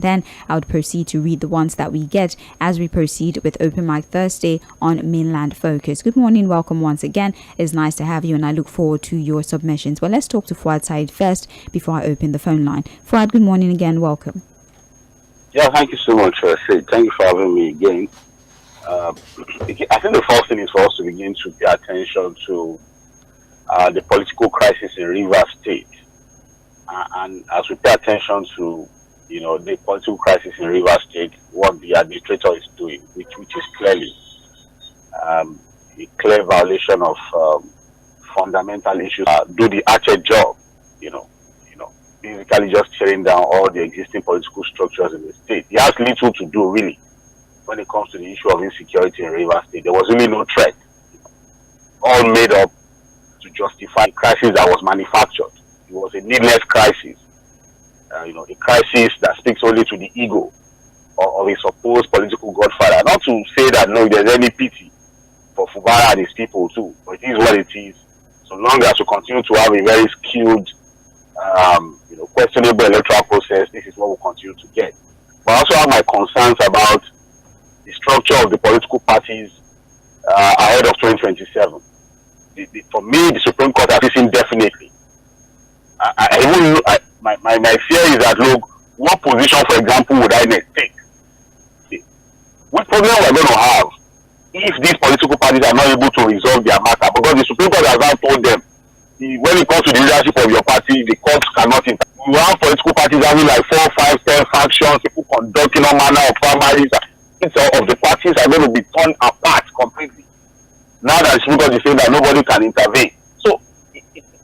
Then I would proceed to read the ones that we get as we proceed with Open Mic Thursday on Mainland Focus. Good morning, welcome once again. It's nice to have you and I look forward to your submissions. Well, let's talk to Fuad Said first before I open the phone line. Fuad, good morning again, welcome. Yeah, thank you so much, Sid. Thank you for having me again. I think the first thing is for us to begin to pay attention to the political crisis in Rivers State. And as we pay attention to the political crisis in Rivers State, what the administrator is doing, which is clearly a clear violation of fundamental issues. Do the archer job, basically just tearing down all the existing political structures in the state. He has little to do really when it comes to the issue of insecurity in Rivers State. There was really no threat, all made up to justify a crisis that was manufactured. It was a needless crisis. A crisis that speaks only to the ego of a supposed political godfather. Not to say that no, there's any pity for Fubara and his people too, but it is what it is. So long as we continue to have a very skilled, questionable electoral process, this is what we'll continue to get. But I also have my concerns about the structure of the political parties ahead of 2027. For me, the Supreme Court has this indefinitely. My fear is that, look, what position, for example, would INEC take? What problem we're going to have if these political parties are not able to resolve their matter? Because the Supreme Court has now told them, when it comes to the leadership of your party, the courts cannot intervene. We have political parties having like 4, 5, 10 factions, people conducting all manner of primaries. Of the parties are going to be torn apart completely. Now that the Supreme Court is saying that nobody can intervene. So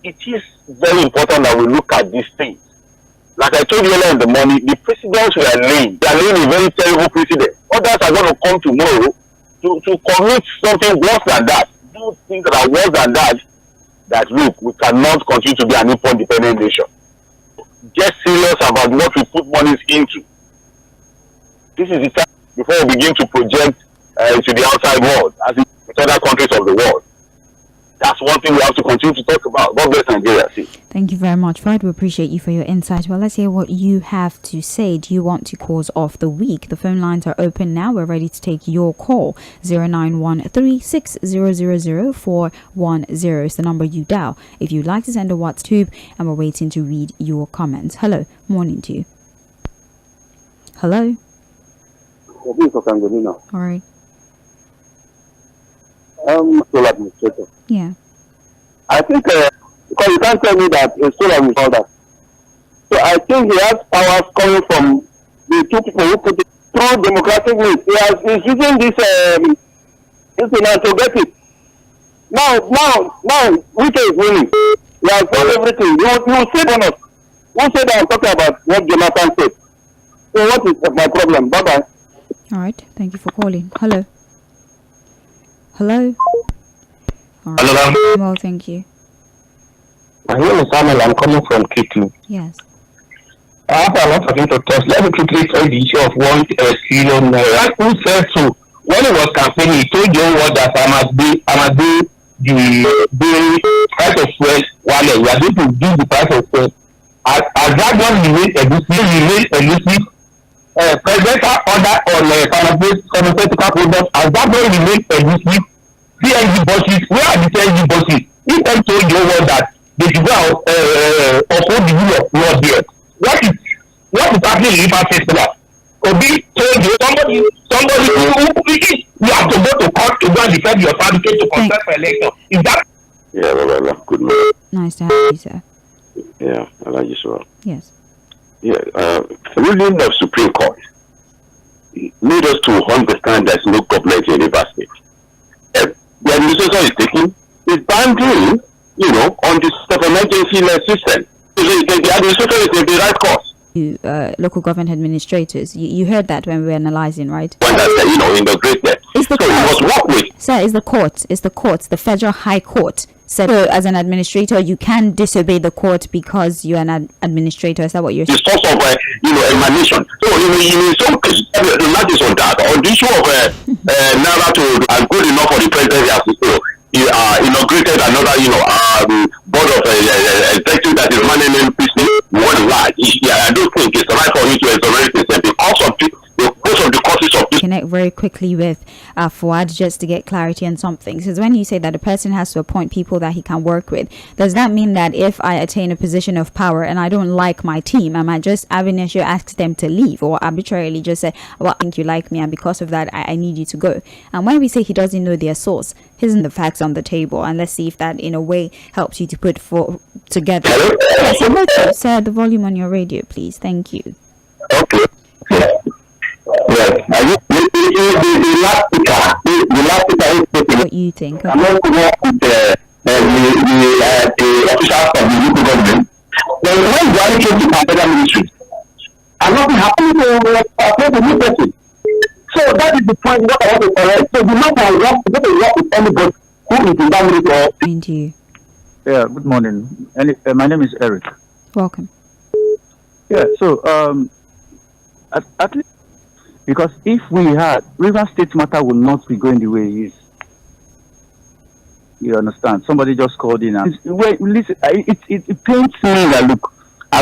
it is very important that we look at these things. Like I told you earlier in the morning, the precedents we are laying, they are laying a very terrible precedent. Others are going to come tomorrow to commit something worse than that. Do things that are worse than that. That look, we cannot continue to be an import-dependent nation. Get serious about what we put monies into. This is the time before we begin to project to the outside world, as in other countries of the world. That's one thing we have to continue to talk about. God bless Nigeria. Thank you very much, Fred. We appreciate you for your insight. Well, let's hear what you have to say. Do you want to cause off the week? The phone lines are open now. We're ready to take your call. 0913-6000-410 is the number you dial if you'd like to send a WhatsApp, and we're waiting to read your comments. Hello. Morning to you. Hello. All right. Administrator. Yeah. I think because you can't tell me that a solar will hold that. So I think he has powers coming from the two people who put it through democratic means. He's using this instrument to get it. Now, Wike is winning. He has done everything. You will say on us. Who said I'm talking about what Jonathan said? So what is my problem? Bye-bye. All right. Thank you for calling. Hello. Hello. All right. Hello. Well, thank you. My name is Samuel. I'm coming from K2. Yes. I have a lot of things to touch. Let me quickly tell the issue of 1 trillion naira. Who said so? When he was campaigning, he told you what that I must do the price of fuel while we are going to do the price of fuel. As that one remains elusive, presidential order on pharmaceutical products, as that one remains elusive, CNG buses, where are the CNG buses? If I told you that they should go uphold the rule of law there, what is happening in Rivers State now? Obi told you somebody who you have to go to court to go and defend your certificate to contest for election. Is that? Yeah, well, good morning. Nice to have you, sir. Yeah, I like you so. Yes. Yeah, ruling of Supreme Court made us to understand there's no government in Rivers State. The administration is taking is banding, on the state of emergency system. The administration is in the right course. Local government administrators. You heard that when we were analyzing, right? When that's in the great net. It's the so court. It must work with. Sir, it's the court. It's the courts. The Federal High Court said, so as an administrator, you can disobey the court because you're an administrator. Is that what you're saying? The source of emanation. So in some cases, not just on that. On the issue of Naira to are good enough for the president as to inaugurated another board of executive that is managing business worldwide. I don't think it's right for him going to exonerate himself because of most of the causes of this. Connect very quickly with Fuad just to get clarity on something. Because when you say that a person has to appoint people that he can work with, does that mean that if I attain a position of power and I don't like my team, am I just ab initio ask them to leave, or arbitrarily just say, well, I think you like me and because of that I need you to go? And when we say he doesn't know their source, isn't the facts on the table, and let's see if that in a way helps you to put together. Yes, I'm going to set the volume on your radio, please. Thank you. Okay. Yes. The last speaker is speaking. What you think? I'm not going to work with the officials of the local government. Then when the other came to another ministry, and nothing happened to the new person. So that is the point what I want to correct. So the matter I want to work with anybody who is in that ministry. Thank you. Yeah, good morning. My name is Eric. Welcome. Yeah, so at least, because if we had, River State matter would not be going the way it is. You understand? Somebody just called in and listen, it pains me that look,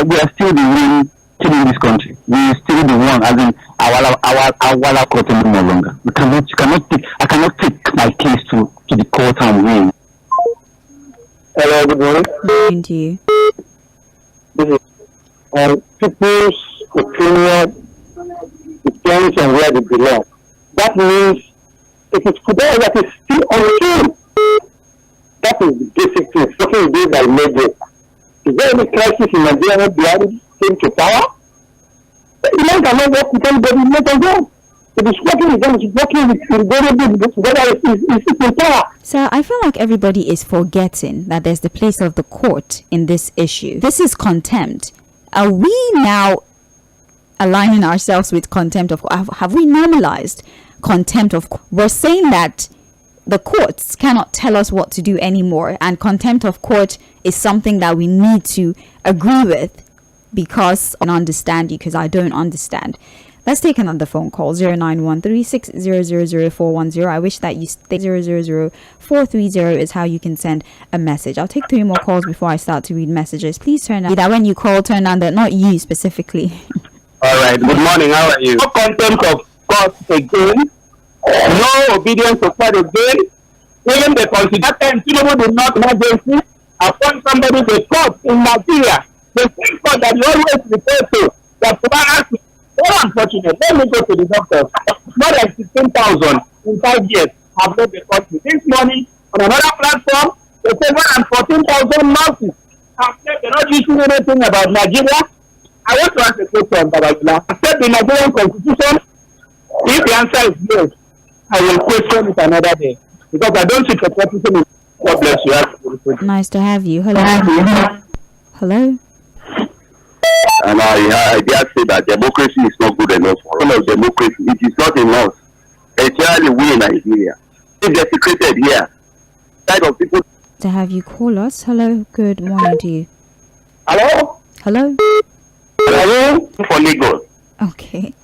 we are still the one killing this country. We are still the one, as in our court no longer. I cannot take my case to the court and win. Hello, good morning. Thank you. This is people's opinion depends on where they belong. That means it is today that is still untrue. That is the basic thing. Something is being by major. Is there any crisis in Nigeria when Buhari came to power? The man cannot work with anybody, let us go. It is working with them, it's working with whether it's in power. So I feel like everybody is forgetting that there's the place of the court in this issue. This is contempt. Are we now aligning ourselves with contempt of court? Have we normalized contempt of court? We're saying that the courts cannot tell us what to do anymore, and contempt of court is something that we need to agree with because I understand you because I don't understand. Let's take another phone call. 091360000410. I wish that you stay 000430 is how you can send a message. I'll take 3 more calls before I start to read messages. Please turn on that when you call, turn on that, not you specifically. All right. Good morning. How are you? No contempt of court again. No obedience to court again. Even the constitution did not emergency appoint somebody to court in Nigeria. The same court that you always refer to. That very unfortunate. Let me go to the doctors. More than 16,000 in 5 years have left the country. This morning, on another platform, they say more than 14,000 nurses have left. They're not using anything about Nigeria. I want to ask a question, Babajula. Accept the Nigerian constitution. If the answer is yes, I will question it another day. Because I don't see patriotism. God bless you. Nice to have you. Hello. Hello. And I dare say that democracy is not good enough for all of democracy. It is not enough. Especially we in Nigeria. It's desecrated here. Side of people. To have you call us. Hello. Good morning to you. Hello? Hello. Hello? For Lagos. Okay.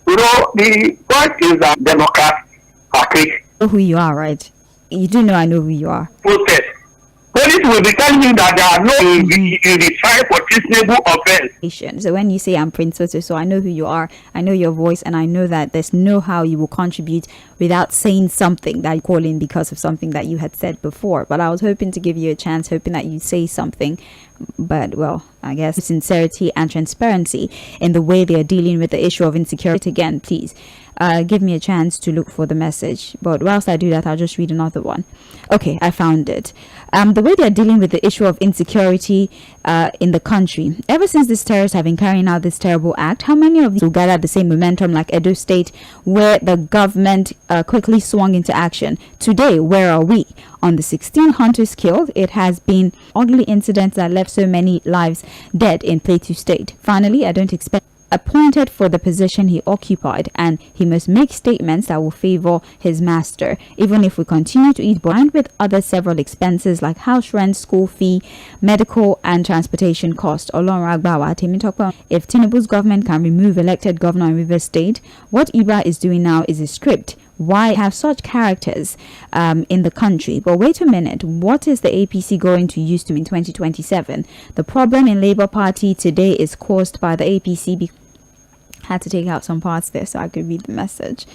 You know, the point is that Democrats are fake. Know who you are, right? You do know I know who you are. Protest. Police will be telling you that there are no in the trial for treasonable offense. So when you say I'm M쏘ɪᴜᴜ, so I know who you are, I know your voice, and I know that there's no how you will contribute without saying something that you call in because of something that you had said before. But I was hoping to give you a chance, hoping that you'd say something. But, well, I guess sincerity and transparency in the way they are dealing with the issue of insecurity. Again, please give me a chance to look for the message. But whilst I do that, I'll just read another one. Okay, I found it. The way they are dealing with the issue of insecurity in the country. Ever since these terrorists have been carrying out this terrible act, how many of these will gather the same momentum like Edo State, where the government quickly swung into action? Today, where are we? On the 16 hunters killed, it has been ugly incidents that left so many lives dead in Plateau State. Finally, I don't expect appointed for the position he occupied, and he must make statements that will favor his master, even if we continue to eat blind with other several expenses like house rent, school fee, medical and transportation cost. If Tinubu's government can remove elected governor in Rivers State, what Iba is doing now is a script. Why have such characters in the country? But wait a minute, what is the APC going to use to in 2027? The problem in Labour Party today is caused by the APC Had to take out some parts there so I could read the message.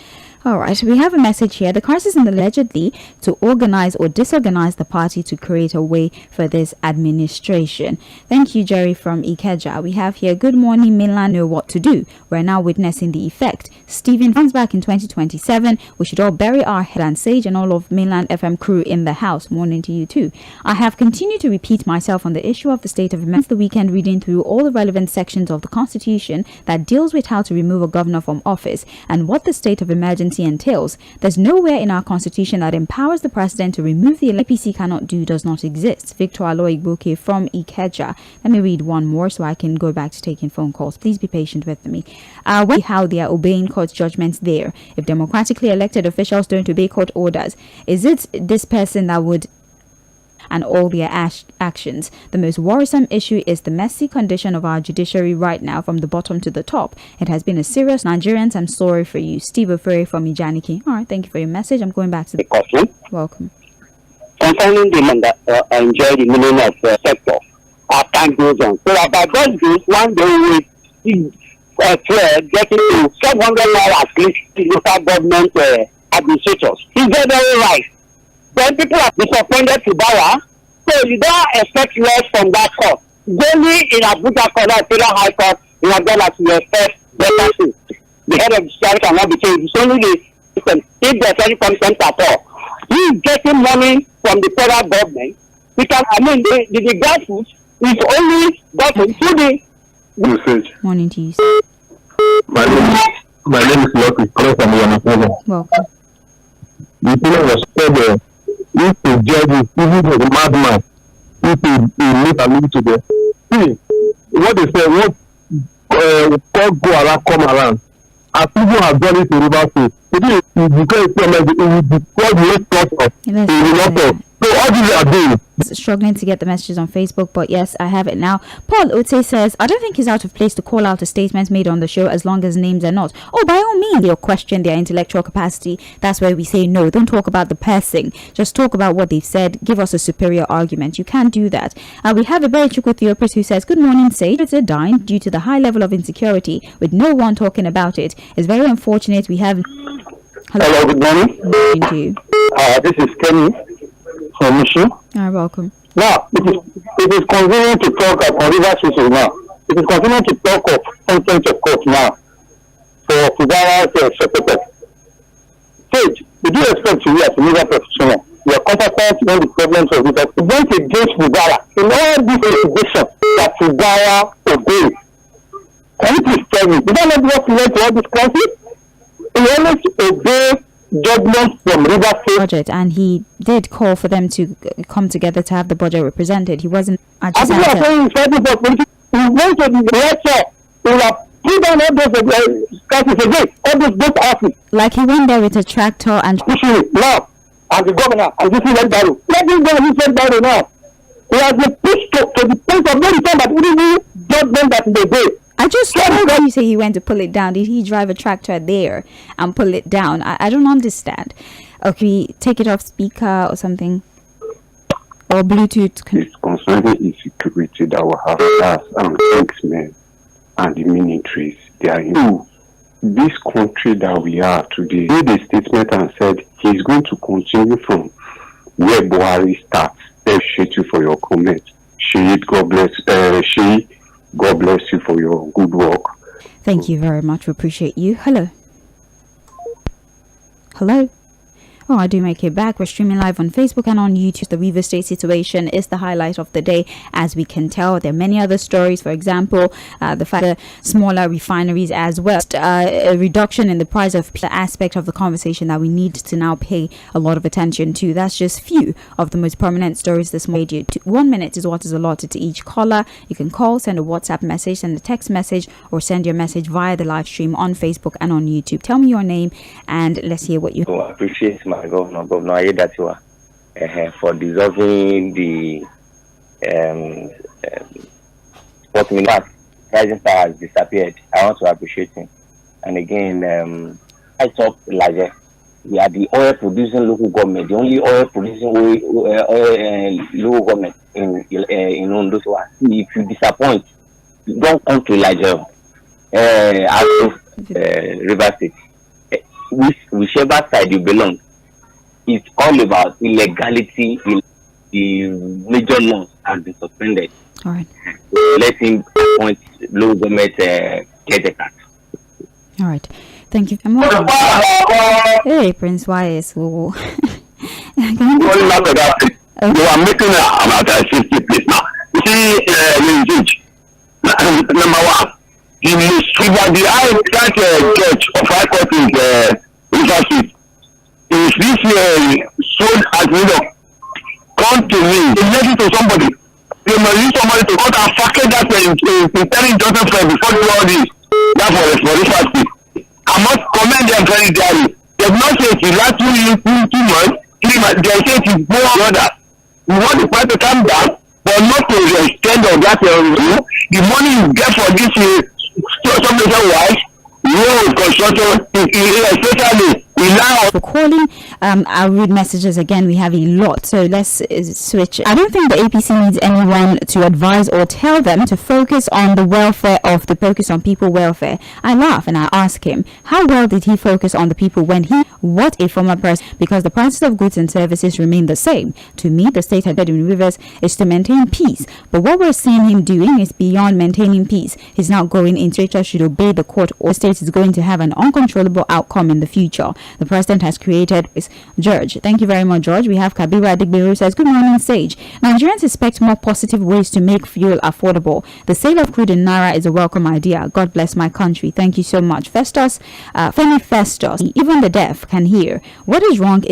All right, we have a message here. The crisis in the allegedly to organize or disorganize the party to create a way for this administration. Thank you, Jerry from Ikeja. We have here, good morning, mainland know what to do. We're now witnessing the effect. Stephen comes back in 2027. We should all bury our head and sage and all of mainland FM crew in the house. Morning to you too. I have continued to repeat myself on the issue of the state of emergency the weekend, reading through all the relevant sections of the Constitution that deals with how to remove a governor from office and what the state of emergency entails. There's nowhere in our constitution that empowers the president to remove the APC cannot do does not exist. Victor Aloigboke from Ikeja. Let me read one more so I can go back to taking phone calls. Please be patient with me. How they are obeying court judgments there. If democratically elected officials don't obey court orders, is it this person that would and all their actions? The most worrisome issue is the messy condition of our judiciary right now from the bottom to the top. It has been a serious Nigerians. I'm sorry for you. Steve Ofere from Ijaniki. All right, thank you for your message. I'm going back to the question. Welcome. Concerning the man that enjoy the meaning of sector, as time goes on. So about God's grace, one day we see getting to 700 naira at least the local government administrators. Is that very right? Then people are disappointed to Bara, so you don't expect less from that court. Only in Abuja court, Federal High Court, in Abuja, you expect better things. The head of the judiciary cannot be changed. It's only the system. If there's any consent at all, he is getting money from the federal government. Because the grassroots is only gotten through the Usage. Morning to you. My name is Lucky. Welcome. The people was said if the judge is even the madman, if he meet a little to the see what they say, what God go around, come around. As people have done it in River State, today because it will destroy the cost of so all these are doing. Struggling to get the messages on Facebook, but yes, I have it now. Paul Ote says, I don't think it's out of place to call out the statements made on the show as long as names are not. Oh, by all means, they'll question their intellectual capacity. That's where we say no. Don't talk about the person. Just talk about what they've said. Give us a superior argument. You can't do that. We have a very Chukwutheopris who says, good morning, Sage. It's a dying due to the high level of insecurity with no one talking about it. It's very unfortunate we have... Hello, good morning. Good morning to you. This is Kenny from Mission. Welcome. Now, it is convenient to talk on River State now. It is convenient to talk of content of court now for Fᴜဃᴜ Sᴜ. Stage, we do expect you as a legal professional. You are competent when the problems of legal went against Fᴜဃᴜ in all these investigations that Fᴜဃᴜ obeyed. Can you please tell me, did I not what led to all this crisis? He always obeyed judgment from River State budget, and he did call for them to come together to have the budget represented. He wasn't. I think I'm saying he went to the lecture. He will put down all those crises again. All those offices. Like he went there with a tractor and pushing it now. And the governor and this is Barrow. Let him go and said Barrow now. He has been pushed to the point of no return that we didn't judgment that they did. I just heard you say he went to pull it down. Did he drive a tractor there and pull it down? I don't understand. Okay, take it off speaker or something. Or Bluetooth. It's concerning insecurity that we have as thanksmen and the militaries. They are in this country that we are today. He made a statement and said he's going to continue from where Buhari starts. I appreciate you for your comment. God bless you for your good work. Thank you very much. We appreciate you. Hello. Hello. Oh, I do make it back. We're streaming live on Facebook and on YouTube. The River State situation is the highlight of the day. As we can tell, there are many other stories. For example, the fact that smaller refineries as well. A reduction in the price of the aspect of the conversation that we need to now pay a lot of attention to. That's just few of the most prominent stories this morning. 1 minute is what is allotted to each caller. You can call, send a WhatsApp message, send a text message, or send your message via the live stream on Facebook and on YouTube. Tell me your name and let's hear what you... I appreciate my Governor Aiyedatiwa for dissolving the what minute rising star has disappeared. I want to appreciate him. And again, I talk larger. We are the oil producing local government, the only oil producing local government in Ondo. So if you disappoint, don't come to Elijah. River State, whichever side you belong, it's all about illegality. The major laws have been suspended. All right. Let him appoint local government caretaker. All right. Thank you. Hey, Prince YS. You are making about 60 place now. You see, number one, the high church of High Court is River is this sold as come to me, listen to somebody. You must use somebody to come and package that in telling Joseph before you do all this. That's for River State. I must commend them very dearly. They have not said it last 2 months, 3 months. They say it is more order. We want the price to come down, but not to the extent of that. The money you get for this some wise road construction, especially for calling. I'll read messages again. We have a lot, so let's switch. I don't think the APC needs anyone to advise or tell them to focus on the welfare of the focus on people welfare. I laugh and I ask him, how well did he focus on the people when he what a former person, because the prices of goods and services remain the same. To me, the state had in Rivers is to maintain peace, but what we're seeing him doing is beyond maintaining peace. He's not going in. Straight should obey the court, or state is going to have an uncontrollable outcome in the future. The president has created is George. Thank you very much, George. We have Kabira Adigberu says, good morning, Sage. Nigerians expect more positive ways to make fuel affordable. The sale of crude in Naira is a welcome idea. God bless my country. Thank you so much. Festus, Femi Festus, even the deaf can hear. What is wrong,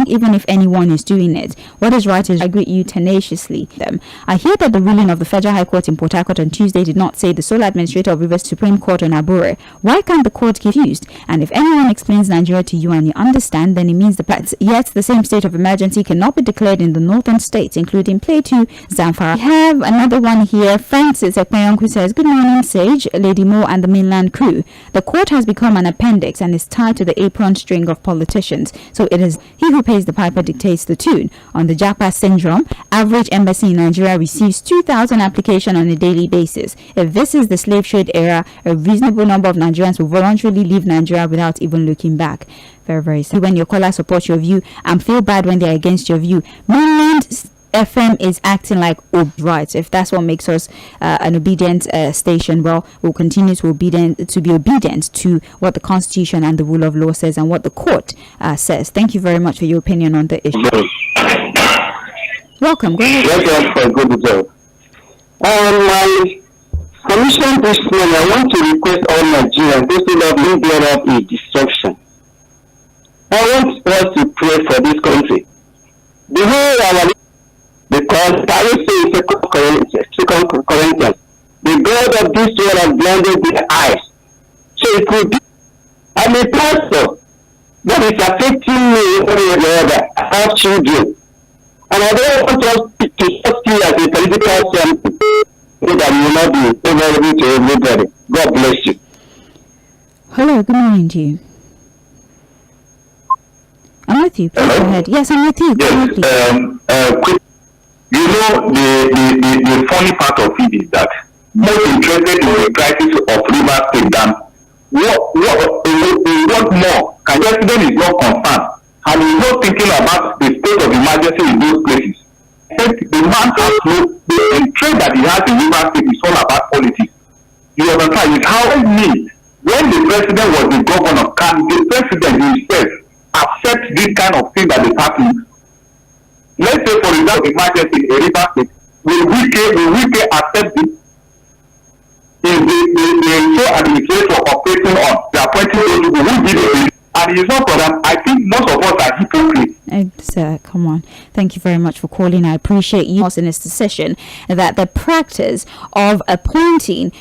even if anyone is doing it. What is right is I greet you tenaciously. I hear that the ruling of the Federal High Court in Port Harcourt on Tuesday did not say the sole administrator of Rivers Supreme Court on Abure. Why can't the court get used? And if anyone explains Nigeria to you and you understand, then it means yet the same state of emergency cannot be declared in the northern states, including Plateau, Zamfara. We have another one here. Francis Ekpeyon, who says, good morning, Sage, Lady Mo, and the mainland crew. The court has become an appendix and is tied to the apron string of politicians. So it is he who pays the piper dictates the tune. On the Japa syndrome, average embassy in Nigeria receives 2,000 applications on a daily basis. If this is the slave trade era, a reasonable number of Nigerians will voluntarily leave Nigeria without even looking back. Very, very sad. When your caller supports your view and feel bad when they're against your view. Mainland FM is acting like right. If that's what makes us an obedient station, well, we'll continue to be obedient to what the Constitution and the rule of law says and what the court says. Thank you very much for your opinion on the issue. Welcome. Go ahead. Welcome for a good job. My commission this morning, I want to request all Nigerians instead of being there up in destruction. I want us to pray for this country. The whole because I will say 2 Corinthians, the God of this world has blinded their eyes. So it could be, I'm a pastor that is affecting me one way or the other. I have children. And I don't want us to just see as a political champion so that you will not be favorable to everybody. God bless you. Hello, good morning to you. I'm with you. Please go ahead. Yes, I'm with you. Go ahead, please. You know, the funny part of it is that most interested in the crisis of Rivers State than what more can the president is not concerned and he's not thinking about the state of emergency in those places. The man has the trade that he has in Rivers State is all about politics. You understand? It's how I mean when the president was the governor, can the president himself accept this kind of thing that is happening? Let's say, for example, emergency in a River State, will we accept it? Is the administrator operating on the appointing those people who did it? And it's not for them. I think most of us are hypocrites. Come on. Thank you very much for calling. I appreciate you in this decision that the practice of appointing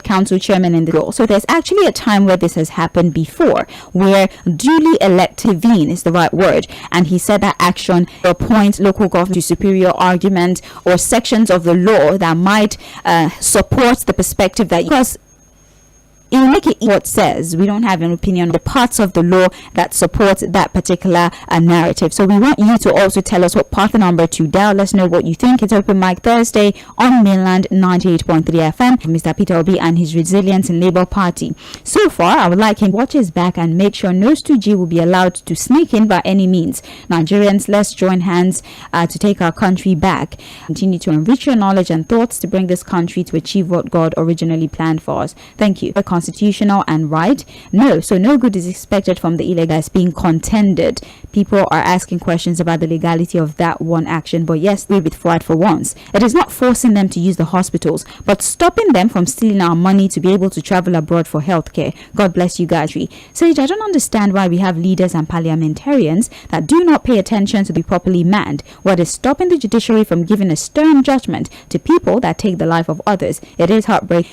council chairman in the role. So there's actually a time where this has happened before, where duly elected is the right word, and he said that action appoints local government to superior argument or sections of the law that might support the perspective that because it will make it what says. We don't have an opinion on the parts of the law that support that particular narrative. So we want you to also tell us what part the number to dial. Let's know what you think. It's Open Mic Thursday on Mainland 98.3 FM. Mr. Peter Obi and his resilience in Labour Party. So far, I would like him to watch his back and make sure no 2G will be allowed to sneak in by any means. Nigerians, let's join hands to take our country back. Continue to enrich your knowledge and thoughts to bring this country to achieve what God originally planned for us. Thank you. Constitutional and right? No. So no good is expected from the illegal as being contended. People are asking questions about the legality of that one action, but yes, we with Fᴜᴜ for once. It is not forcing them to use the hospitals, but stopping them from stealing our money to be able to travel abroad for healthcare. God bless you, Gajri. Sage, I don't understand why we have leaders and parliamentarians that do not pay attention to be properly manned. What is stopping the judiciary from giving a stern judgment to people that take the life of others? It is heartbreaking.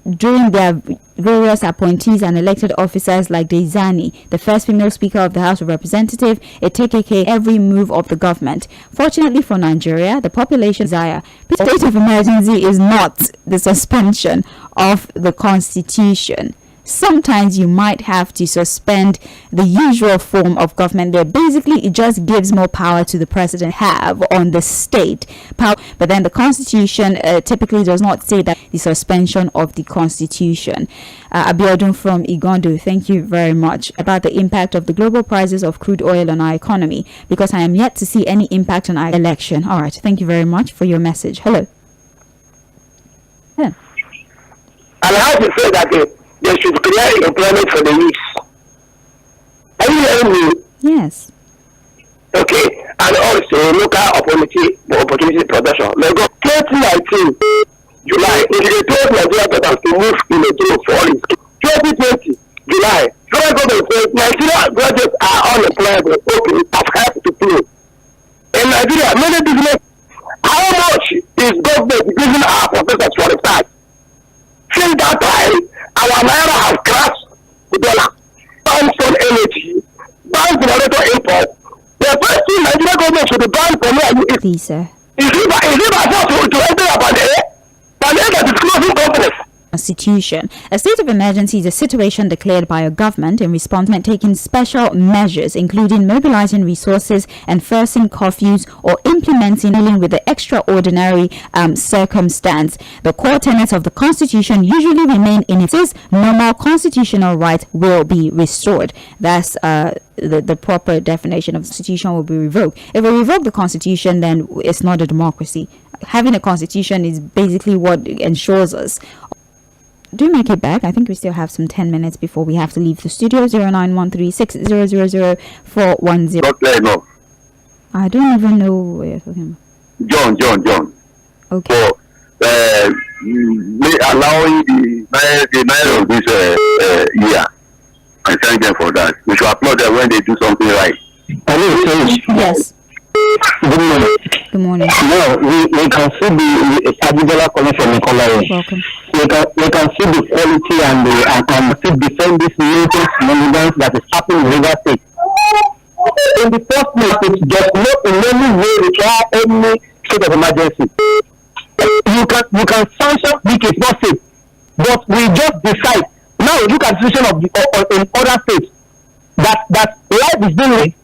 During their various appointees and elected officers like Deizani, the first female Speaker of the House of Representatives, it TKK every move of the government. Fortunately for Nigeria, the population desire. The state of emergency is not the suspension of the Constitution. Sometimes you might have to suspend the usual form of government there. Basically, it just gives more power to the president have on the state power. But then the Constitution typically does not say that the suspension of the Constitution. Abiodun from Igondo, thank you very much. About the impact of the global prices of crude oil on our economy, because I am yet to see any impact on our election. All right, thank you very much for your message. Hello. Yeah. And how to say that they should create employment for the youth. Are you hearing me? Yes. Okay. And also local opportunity production. Like 2019 July, if they told Nigeria that to move in a group for all 2020 July, federal government says Nigeria graduates are unemployable. Okay, have helped to pay. In Nigeria, many business. How much is government giving our professors for the tax? Since that time, our naira has crashed the dollar. Banks on energy, bank generator import. The first thing Nigeria government should be banned for me. Please, sir. Is it by force to enter about the air? But that is closing companies. Constitution. A state of emergency is a situation declared by a government in response to taking special measures, including mobilizing resources, enforcing curfews, or implementing dealing with the extraordinary circumstance. The core tenets of the Constitution usually remain in it. Says normal constitutional rights will be restored. That's the proper definition of the Constitution will be revoked. If we revoke the Constitution, then it's not a democracy. Having a Constitution is basically what ensures us. Do make it back. I think we still have some 10 minutes before we have to leave the studio. 091360000410. Not clear enough. I don't even know where you're talking John. Okay. So, allowing the mayor of this year, I thank them for that. We should applaud them when they do something right. Yes. Good morning. No, we can see the particular connection in Colorado. Welcome. We can see the quality and still defend this latest monuments that is happening in River State. In the first place, it does not in any way require any state of emergency. You can sanction which is not safe, but we just decide. Now we look at the situation in other states that life is being lived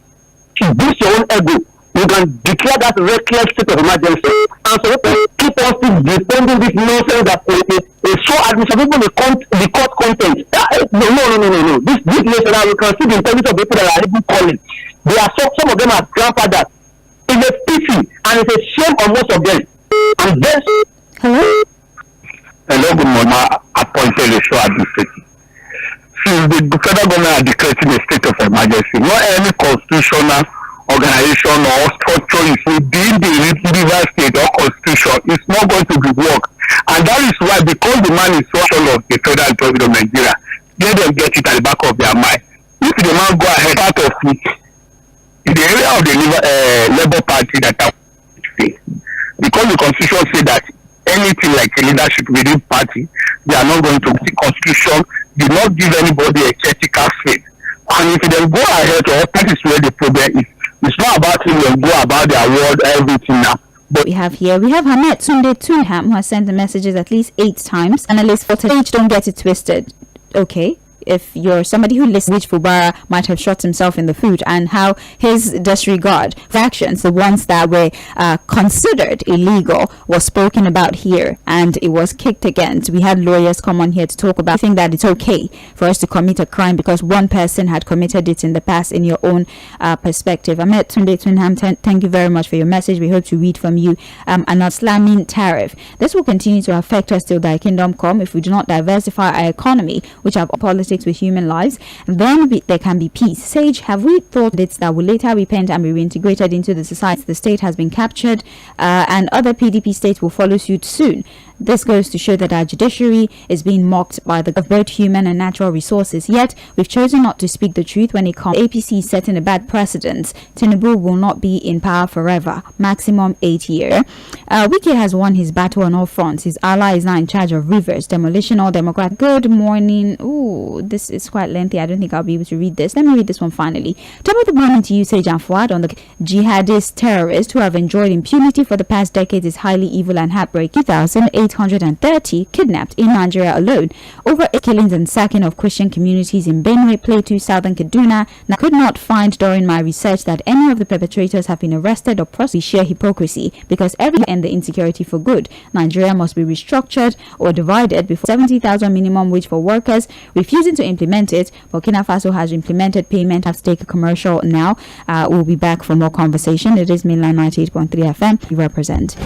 to boost your own ego. You can declare that reckless state of emergency, and so keep on still defending this nonsense that is so administrative the court content. No. This nation now, you can see the intelligence of people that are even calling. They are some of them are grandfathers. It's a pity and it's a shame on most of them. And then Hello, good morning. Appointed a show administrative. Since the federal government are declaring a state of emergency, not any constitutional organization or structure is within the River State or constitution, it's not going to be work. And that is why, because the man is social of the federal government of Nigeria, let them get it at the back of their mind. If the man go ahead out of it, in the area of the Labour Party that are because the constitution say that anything like a leadership within party, they are not going to. The constitution did not give anybody a critical faith. And if they go ahead, that is where the problem is. It's not about him and go about their world, everything now. But we have Hamet Tunde Tunham, who has sent the messages at least 8 times. Analysts for today, don't get it twisted. Okay. If you're somebody who listens, which Fubara might have shot himself in the foot, and how his disregard for actions, the ones that were considered illegal, was spoken about here and it was kicked against. We had lawyers come on here to talk about, I think that it's okay for us to commit a crime because one person had committed it in the past in your own perspective. Ahmed Tunde Tunham, thank you very much for your message. We hope to read from you. An slamming tariff. This will continue to affect us till thy kingdom come if we do not diversify our economy, which have politics with human lives. Then there can be peace. Sage, have we thought that will later repent and be reintegrated into the society? The state has been captured and other PDP states will follow suit soon. This goes to show that our judiciary is being mocked by both human and natural resources. Yet, we've chosen not to speak the truth when it comes. APC is setting a bad precedent. Tinubu will not be in power forever. Maximum 8 years. Wike has won his battle on all fronts. His ally is now in charge of Rivers. Demolition all Democrat. Good morning. Ooh, this is quite lengthy. I don't think I'll be able to read this. Let me read this one finally. Top of the morning to you, Sage and Fuad, on the jihadist terrorists who have enjoyed impunity for the past decades is highly evil and heartbreaking. 830 kidnapped in Nigeria alone. Over 8 killings and sacking of Christian communities in Benue, Plateau, Southern Kaduna. Now, I could not find during my research that any of the perpetrators have been arrested or prosecuted. Sheer hypocrisy, because every end the insecurity for good. Nigeria must be restructured or divided before 70,000 minimum wage for workers. Refusing to implement it, Burkina Faso has implemented payment. Have to take a commercial now. We'll be back for more conversation. It is Mainline 98.3 FM. We represent.